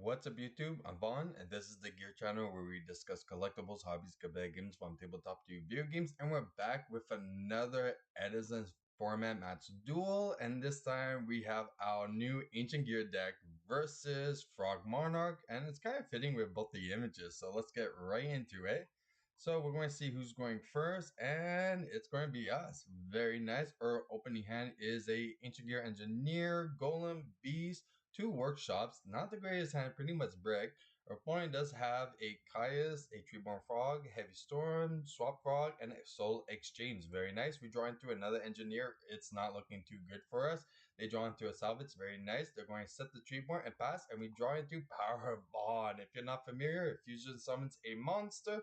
What's up YouTube? I'm Vaughn and this is the Gear channel where we discuss collectibles, hobbies, competitive games from tabletop to video games, and we're back with another Edison's format match duel, and this time we have our new Ancient Gear deck versus Frognarch, and it's kind of fitting with both the images, so let's get right into it. So we're going to see who's going first, and it's going to be us. Very nice. Our opening hand is a Ancient Gear Engineer, Golem, Beast, two workshops, not the greatest hand, pretty much brick. Our opponent does have a Caius, a Treeborn Frog, Heavy Storm, Swap Frog, and a Soul Exchange. Very nice. We draw into another engineer. It's not looking too good for us. They draw into a salvage. Very nice. They're going to set the Treeborn and pass, and we draw into Power Bond. If you're not familiar, it fusion summons a monster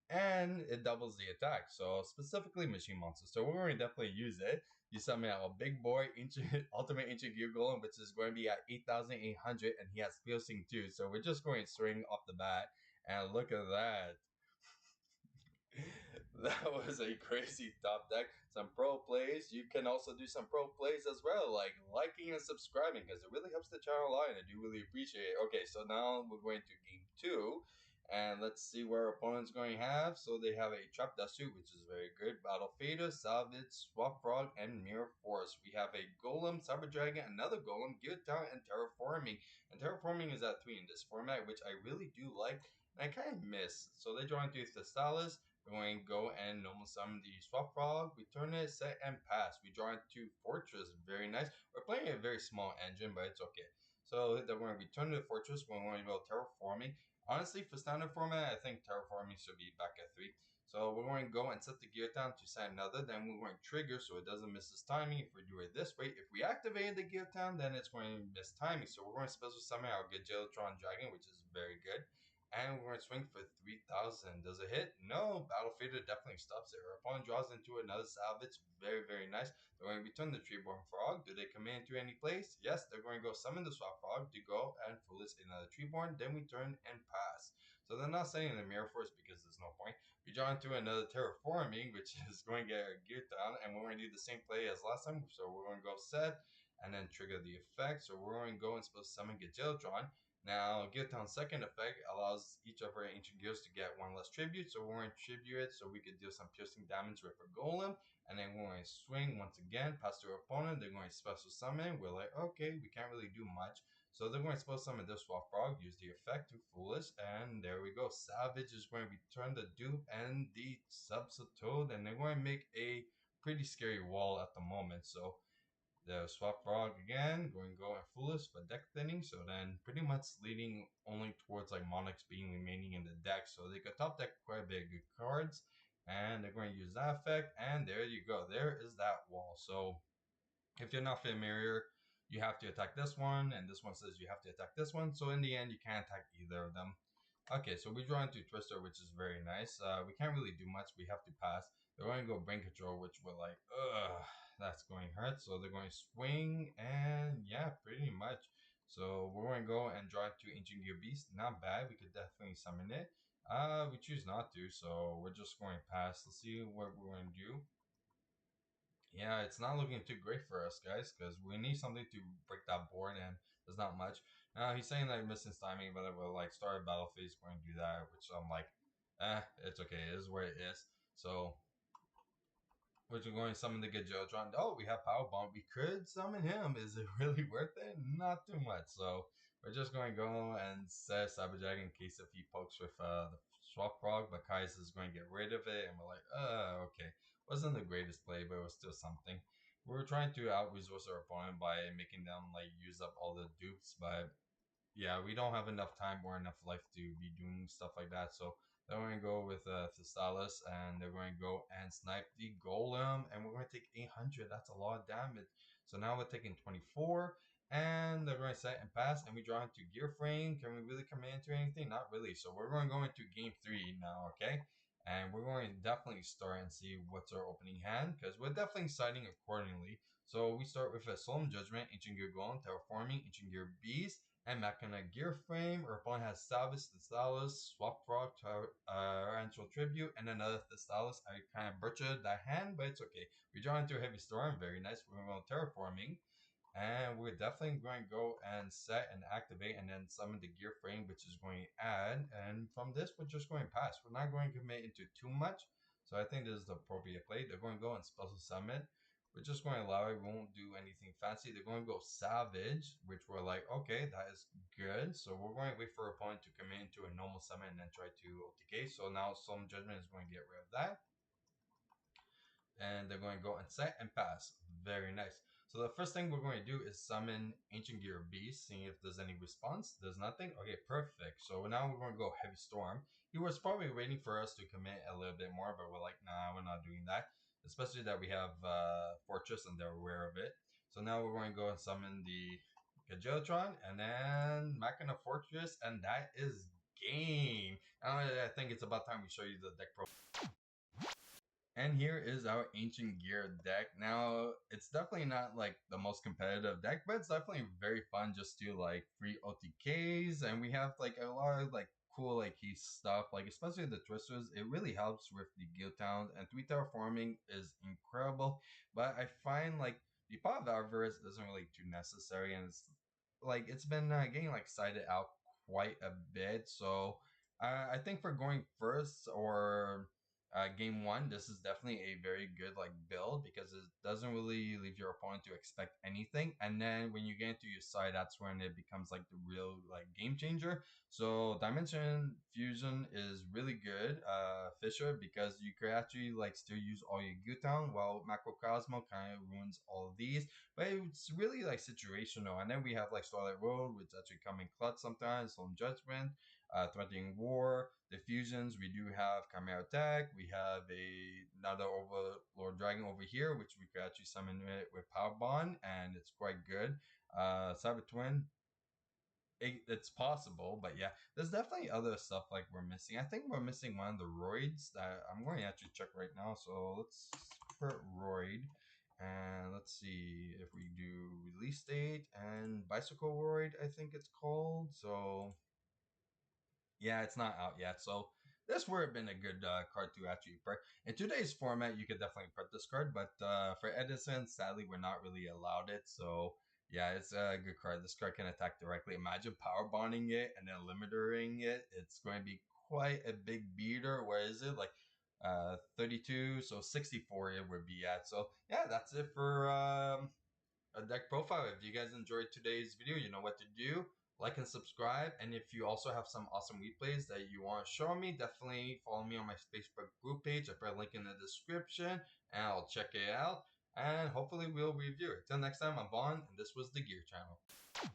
and it doubles the attack. So specifically machine monsters. So we're going to definitely use it. You summon out a big boy ancient ultimate ancient gear golem, which is going to be at 8,800, and he has piercing too. So we're just going to swing off the bat, and look at that. That was a crazy top deck. Some pro plays. You can also do some pro plays as well, like liking and subscribing, because it really helps the channel a lot, and I do really appreciate it. Okay, so now we're going to game 2, and let's see where our opponent's going to have. So they have a Trap Dasu, which is very good. Battle Fader, Salvage, Swap Frog, and Mirror Force. We have a Golem, Cyber Dragon, another Golem, Gear Town, and Terraforming. And Terraforming is at 3 in this format, which I really do like, and I kind of miss. So they draw into Thestalis. We're going to go and normal summon the Swap Frog. We turn it, set, and pass. We draw into Fortress. Very nice. We're playing a very small engine, but it's okay. So then we're going to return to the Fortress. We're going to go Terraforming. Honestly, for standard format, I think Terraforming should be back at 3. So we're going to go and set the gear down to set another. Then we're going to trigger so it doesn't miss its timing. If we do it this way, if we activate the gear down, then it's going to miss timing. So we're going to special summon our Yugioh Dragon, which is very good. And we're going to swing for 3,000. Does it hit? No. Battle Fader definitely stops it. Our opponent draws into another salvage. Very, very nice. They're going to return the Treeborn Frog. Do they come into any place? Yes. They're going to go summon the Swap Frog to go and foolish another Treeborn. Then we turn and pass. So they're not setting the Mirror Force because there's no point. We draw into another Terraforming, which is going to get our gear down. And we're going to do the same play as last time. So we're going to go set and then trigger the effect. So we're going to go and supposed to summon Yugioh. Now, Gear Town's second effect allows each of our ancient gears to get 1 less tribute, so we're going to tribute it so we could deal some piercing damage with a golem, and then we're going to swing once again, pass to our opponent. They're going to special summon. We're like, okay, we can't really do much, so they're going to special summon this Swap Frog, use the effect to Foolish, and there we go. Savage is going to return the dupe and the Substitute, and they're going to make a pretty scary wall at the moment, so the Swap Frog again, going to go and Foolish for deck thinning, so then pretty much leading only towards like Monarchs being remaining in the deck, so they could top deck quite a bit of good cards, and they're going to use that effect, and there you go, there is that wall. So if you're not familiar, you have to attack this one, and this one says you have to attack this one, so in the end you can't attack either of them. Okay, so we draw into Twister, which is very nice. We can't really do much. We have to pass. They're going to go Brain Control, which we're like, ugh, that's going to hurt. So they're going to swing, and yeah, pretty much. So we're going to go and draw into Ancient Gear Beast. Not bad. We could definitely summon it. We choose not to, so we're just going to pass. Let's see what we're going to do. Yeah, it's not looking too great for us, guys, because we need something to break that board, and there's not much. Now, he's saying like missing timing, but we'll like start a battle phase, going to do that, which I'm like, it's okay. It is where it is. So, we're going to summon the Yugioh. Oh, we have Power Bomb. We could summon him. Is it really worth it? Not too much. So, we're just going to go and set Cyber Dragon in case if he pokes with the Swap Frog, but Kai's is going to get rid of it, and we're like, okay. Wasn't the greatest play, but it was still something. We were trying to out-resource our opponent by making them like use up all the dupes, but yeah, we don't have enough time or enough life to be doing stuff like that. So they're going to go with Thestalis, and they're going to go and snipe the Golem, and we're going to take 800. That's a lot of damage. So now we're taking 24, and they're going to set and pass, and we draw into Gear Frame. Can we really come into anything? Not really. So we're going to go into game 3 now, okay? And we're going to definitely start and see what's our opening hand, because we're definitely siding accordingly. So we start with a Solemn Judgment, Ancient Gear Golem, Terraforming, Ancient Gear Beast, and Mechana Gear Frame. Our opponent has Salvage, Thestalis, Swap Frog, Torrential Tribute, and another Thestalis. I kind of butchered that hand, but it's okay. We draw into a Heavy Storm. Very nice. We're going to Terraforming. And we're definitely going to go and set and activate and then summon the gear frame, which is going to add. And from this, we're just going to pass. We're not going to commit into too much. So I think this is the appropriate play. They're going to go and special summon. We're just going to allow it. We won't do anything fancy. They're going to go Savage, which we're like, okay, that is good. So we're going to wait for our opponent to commit into a normal summon and then try to OTK. So now Solemn Judgment is going to get rid of that. And they're going to go and set and pass. Very nice. So the first thing we're going to do is summon Ancient Gear Beast, seeing if there's any response. There's nothing. Okay, perfect. So now we're going to go Heavy Storm. He was probably waiting for us to commit a little bit more, but we're like, nah, we're not doing that. Especially that we have Fortress and they're aware of it. So now we're going to go and summon the Gajiltron and then Machina Fortress, and that is game. I think it's about time we show you the deck profile. And here is our Ancient Gear deck. Now, it's definitely not like the most competitive deck, but it's definitely very fun just to like free OTKs. And we have like a lot of like cool like key stuff, like especially the Twisters. It really helps with the guild town, and 3-tower farming is incredible. But I find like the Pot of Avarice isn't really too necessary, and it's like it's been getting like sided out quite a bit. So I think for going first or game one, this is definitely a very good like build because it doesn't really leave your opponent to expect anything, and then when you get into your side, that's when it becomes like the real like game changer. So Dimension Fusion is really good, Fisher, because you could actually like still use all your Gutown, while Macrocosmo kind of ruins all of these, but it's really like situational. And then we have like Starlight Road, which actually come in clutch sometimes, Solemn Judgment, Threatening War, the fusions. We do have Chimera Attack. We have another Overlord Dragon over here, which we could actually summon it with Power Bond, and it's quite good. Cyber Twin. It's possible, but yeah, there's definitely other stuff like we're missing. I think we're missing one of the roids that I'm going to actually check right now. So let's put roid. And let's see if we do release date and bicycle roid, I think it's called. So yeah, it's not out yet. So this would have been a good card to actually print. In today's format, you could definitely print this card, but for Edison, sadly, we're not really allowed it. So yeah, it's a good card. This card can attack directly. Imagine power bonding it and then limitering it. It's going to be quite a big beater. Where is it? Like 32, so 64 it would be at. So yeah, that's it for a deck profile. If you guys enjoyed today's video, you know what to do. Like and subscribe. And if you also have some awesome replays that you want to show me, definitely follow me on my Facebook group page. I put a link in the description and I'll check it out. And hopefully we'll review it. Till next time, I'm Vaughn, and this was the Gear Channel.